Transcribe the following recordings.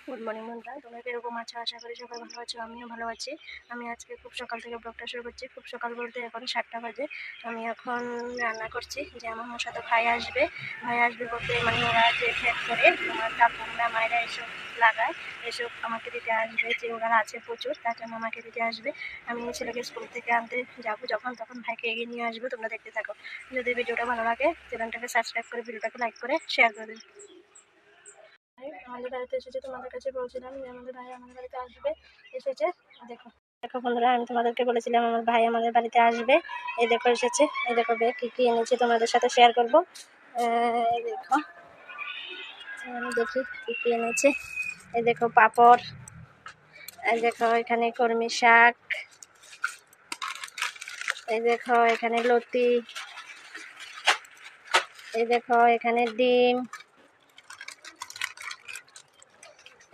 Good morning বন্ধুরা, তোমরা কিরকম আছো? আশা করি সবাই ভালো আছো। আমিও ভালো আছি। আমি আজকে খুব সকাল থেকে ব্লগটা শুরু করছি। খুব সকাল বলতে এখন 7টা বাজে। আমি এখন রান্না করছি, যে আমার সাথে ভাই আসবে। ভাই আসবে বলতে মানে ওরা যে ফ্যাট করে তোমার কাপড়রা মায়েরা এসব লাগায়, এসব আমাকে দিতে আসবে। যে ওরা আছে প্রচুর, তার জন্য আমাকে দিতে আসবে। আমি ছেলেকে স্কুল থেকে আনতে যাবো যখন, তখন ভাইকে এগিয়ে নিয়ে আসবো। তোমরা দেখতে থাকো। যদি ভিডিওটা ভালো লাগে চ্যানেলটাকে সাবস্ক্রাইব করে ভিডিওটাকে লাইক করে শেয়ার করে দিন। আমাদের বাড়িতে এসেছে, তোমাদের কাছে বলছিলাম যে আমাদের ভাই আমাদের বাড়িতে আসবে, এসেছে। দেখো দেখো বন্ধুরা, আমি তোমাদেরকে বলেছিলাম আমার ভাই আমাদের বাড়িতে আসবে। এই দেখো এসেছে। এই দেখো ব্যাগ কি কি এনেছে তোমাদের সাথে শেয়ার করবো। এই দেখো, আমি দেখি কি কি এনেছে। এই দেখো পাপড়, এই দেখো এখানে কলমি শাক, এই দেখো এখানে লতি, এই দেখো এখানে ডিম,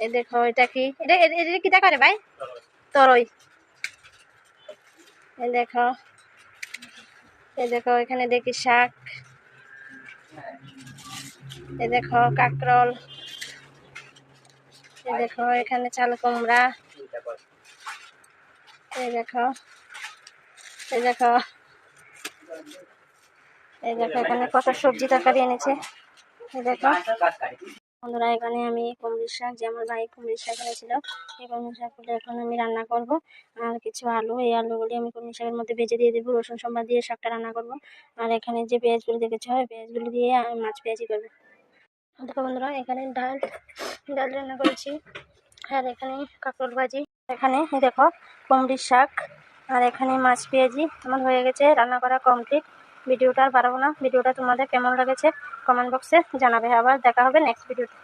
এই দেখো এটা কি, এটা এটা কি টাকা রে ভাই? তরই। এই দেখো, এই দেখো এখানে দেখি শাক, এই দেখো কাঁকরোল, এই দেখো এখানে চাল কুমড়া, এই দেখো, এই দেখো, এই দেখো এখানে কত সবজি তরকারি এনেছে। এই দেখো বন্ধুরা, এখানে আমি কুমড়ির শাক, যে আমার ভাই কুমড়ির শাক এনেছিল, এই কুমড়ির শাকগুলো এখন আমি রান্না করব। আর কিছু আলু, এই আলুগুলি আমি কুমড়ির শাকের মধ্যে ভেজে দিয়ে দেবো। রসুন সম্বার দিয়ে শাকটা রান্না করব। আর এখানে যে পেঁয়াজগুলো দেখেছি হয়, পেঁয়াজগুলো দিয়ে আমি মাছ পেঁয়াজি করবো। দেখো বন্ধুরা, এখানে ডাল ডাল রান্না করেছি। আর এখানে কাঁকরোল ভাজি, এখানে দেখো কুমড়ির শাক, আর এখানে মাছ পেঁয়াজি আমার হয়ে গেছে, রান্না করা কমপ্লিট। ভিডিওটা আর বাড়াবো না। ভিডিওটা তোমাদের কেমন লেগেছে কমেন্ট বক্সে জানাবে। আবার দেখা হবে নেক্সট ভিডিওতে।